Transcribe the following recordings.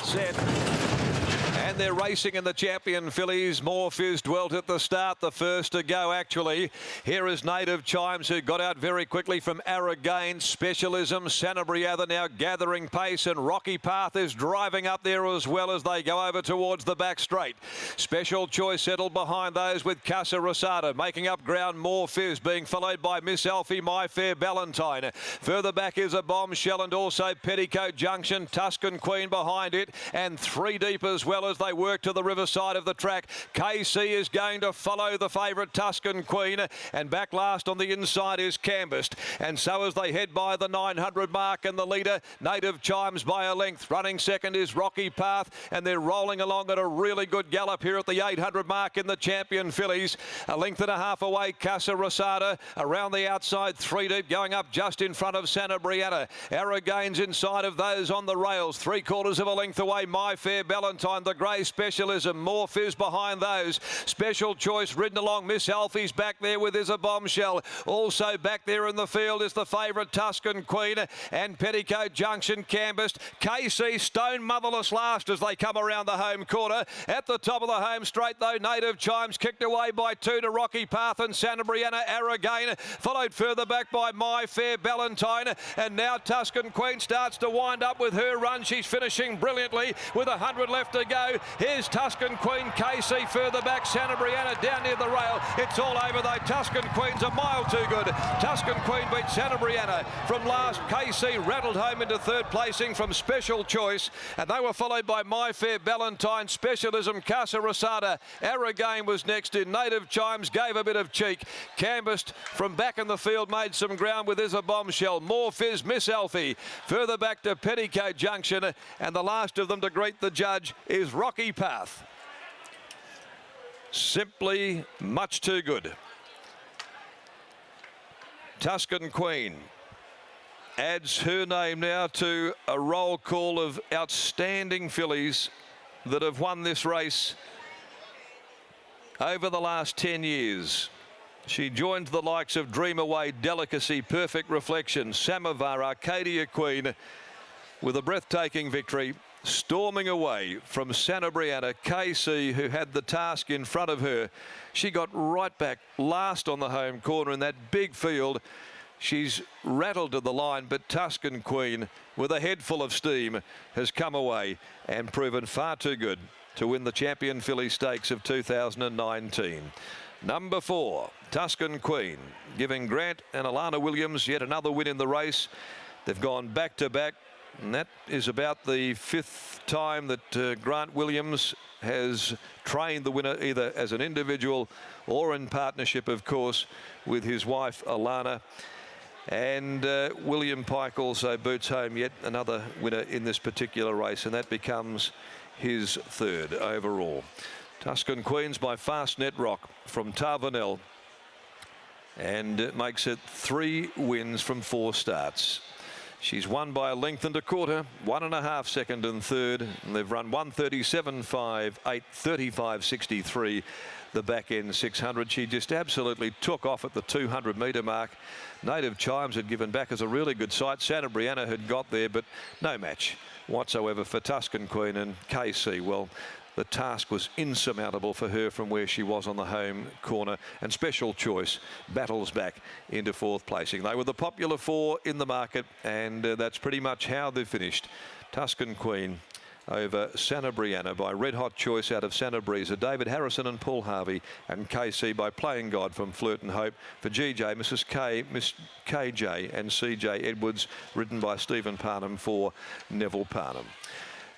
Set. And they're racing in the champion fillies. More Fizz dwelt at the start, the first to go actually. Here is Native Chimes, who got out very quickly from Aragain. Specialism, Sanabriatha now gathering pace, and Rocky Path is driving up there as well as they go over towards the back straight. Special Choice settled behind those with Casa Rosada. Making up ground, More Fizz being followed by Miss Alfie, My Fair Valentine. Further back is a Bombshell and also Petticoat Junction. Tuscan Queen behind it, and three deep as well as they work to the riverside of the track. KC is going to follow the favourite Tuscan Queen, and back last on the inside is Canvassed. And so as they head by the 900 mark, and the leader Native Chimes by a length. Running second is Rocky Path, and they're rolling along at a really good gallop here at the 800 mark in the champion fillies. A length and a half away, Casa Rosada. Around the outside, three deep, going up just in front of Sanabriatha. Aragain's inside of those on the rails. 3/4 of a length away, My Fair Valentine. The grey Specialism, More Fizz behind those. Special Choice ridden along. Miss Alfie's back there with Is a Bombshell. Also back there in the field is the favourite Tuscan Queen, and Petticoat Junction canvassed. KC Stone Motherless last as they come around the home corner. At the top of the home straight though, Native Chimes kicked away by two to Rocky Path and Sanabriatha. Aragain followed further back by My Fair Valentine, and now Tuscan Queen starts to wind up with her run. She's finishing brilliantly with 100 left to go. Here's Tuscan Queen, KC further back, Sanabriatha down near the rail. It's all over though. Tuscan Queen's a mile too good. Tuscan Queen beat Sanabriatha from last. KC rattled home into third placing from Special Choice, and they were followed by My Fair Valentine, Specialism, Casa Rosada. Aragain was next in. Native Chimes gave a bit of cheek. Canvassed from back in the field, made some ground with Is a Bombshell. More Fizz, Miss Alfie. Further back to Petticoat Junction, and the last of them to greet the judge is Rocky Path. Simply much too good. Tuscan Queen adds her name now to a roll call of outstanding fillies that have won this race over the last 10 years. She joined the likes of Dream Away, Delicacy, Perfect Reflection, Samovar, Arcadia Queen with a breathtaking victory, storming away from Sanabriatha. KC, who had the task in front of her, she got right back last on the home corner in that big field. She's rattled to the line, but Tuscan Queen, with a head full of steam, has come away and proven far too good to win the Champion Filly Stakes of 2019. Number 4, Tuscan Queen, giving Grant and Alana Williams yet another win in the race. They've gone back to back, and that is about the 5th time that Grant Williams has trained the winner, either as an individual or in partnership, of course, with his wife Alana. And William Pike also boots home yet another winner in this particular race, and that becomes his 3rd overall. Tuscan Queen's by Fastnet Rock from Tarvanel, and it makes it 3 wins from 4 starts. She's won by a length and a quarter, 1.5 second and third, and they've run 1:37.5, 8:35.63. The back end 600. She just absolutely took off at the 200 metre mark. Native Chimes had given back as a really good sight. Sanabriatha had got there, but no match whatsoever for Tuscan Queen, and KC, well, the task was insurmountable for her from where she was on the home corner, and Special Choice battles back into 4th placing. They were the popular 4 in the market, and that's pretty much how they finished. Tuscan Queen over Sanabriatha by Red Hot Choice out of Santa Brisa, David Harrison and Paul Harvey, and KC by Playing God from Flirt and Hope. For GJ, Mrs. K, Miss KJ and CJ Edwards, ridden by Stephen Parnham for Neville Parnham.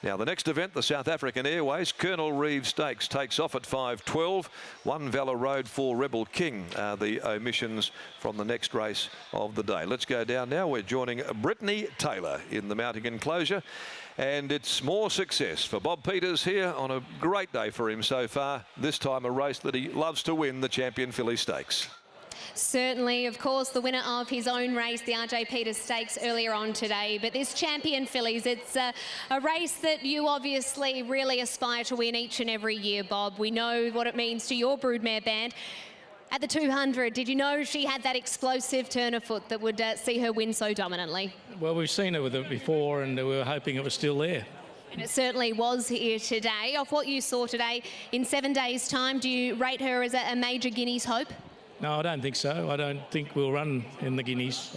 Now, the next event, the South African Airways Colonel Reeve Stakes, takes off at 5:12. One Valor Road for Rebel King are the omissions from the next race of the day. Let's go down now. We're joining Brittany Taylor in the mounting enclosure, and it's more success for Bob Peters here on a great day for him so far. This time a race that he loves to win, the Champion Filly Stakes. Certainly, of course, the winner of his own race, the RJ Peters Stakes, earlier on today. But this Champion Fillies, it's a race that you obviously really aspire to win each and every year, Bob. We know what it means to your broodmare band. At the 200, did you know she had that explosive turn of foot that would see her win so dominantly? Well, we've seen her with it before, and we were hoping it was still there. And it certainly was here today. Off what you saw today, in 7 days' time, do you rate her as a major Guineas hope? No, I don't think so. I don't think we'll run in the Guineas.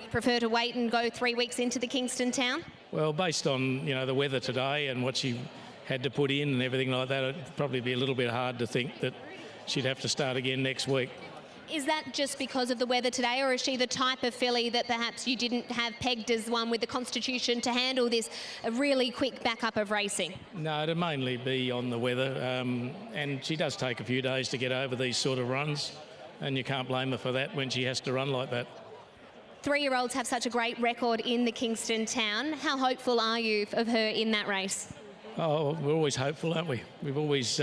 You prefer to wait and go 3 weeks into the Kingston town? Well, based on the weather today and what she had to put in and everything like that, it'd probably be a little bit hard to think that she'd have to start again next week. Is that just because of the weather today, or is she the type of filly that perhaps you didn't have pegged as one with the constitution to handle this really quick backup of racing? No, it'd mainly be on the weather, and she does take a few days to get over these sort of runs, and you can't blame her for that when she has to run like that. 3-year-olds have such a great record in the Kingston town. How hopeful are you of her in that race? Oh, we're always hopeful, aren't we? We've always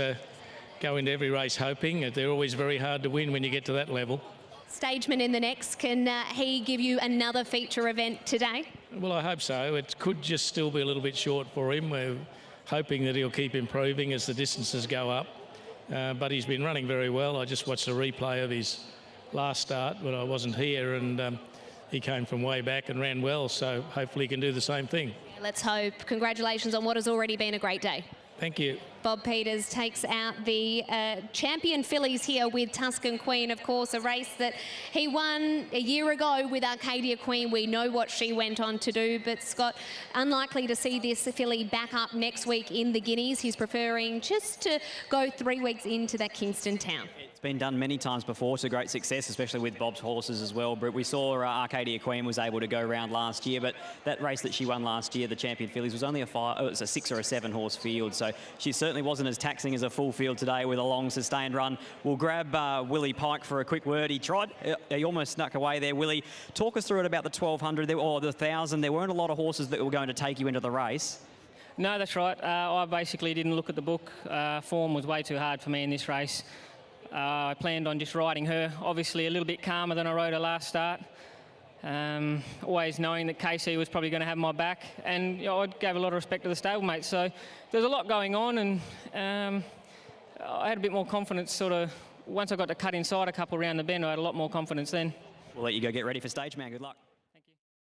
go into every race hoping. They're always very hard to win when you get to that level. Stageman in the next, can he give you another feature event today? Well, I hope so. It could just still be a little bit short for him. We're hoping that he'll keep improving as the distances go up. But he's been running very well. I just watched a replay of his last start when I wasn't here, and he came from way back and ran well, so hopefully he can do the same thing. Let's hope. Congratulations on what has already been a great day. Thank you. Bob Peters takes out the champion fillies here with Tuscan Queen, of course, a race that he won a year ago with Arcadia Queen. We know what she went on to do, but Scott, unlikely to see this filly back up next week in the Guineas. He's preferring just to go 3 weeks into that Kingston town. It's been done many times before to great success, especially with Bob's horses as well. But we saw Arcadia Queen was able to go round last year, but that race that she won last year, the Champion Fillies, was only it was a 6 or a 7 horse field. So she certainly wasn't as taxing as a full field today with a long sustained run. We'll grab Willie Pike for a quick word. He tried, he almost snuck away there. Willie, talk us through it about the 1200 or the 1000. There weren't a lot of horses that were going to take you into the race. No, that's right. I basically didn't look at the book. Form was way too hard for me in this race. I planned on just riding her, obviously a little bit calmer than I rode her last start. Always knowing that KC was probably going to have my back, and I gave a lot of respect to the stablemate. So there's a lot going on, and I had a bit more confidence sort of once I got to cut inside a couple around the bend. I had a lot more confidence then. We'll let you go get ready for Stageman. Good luck.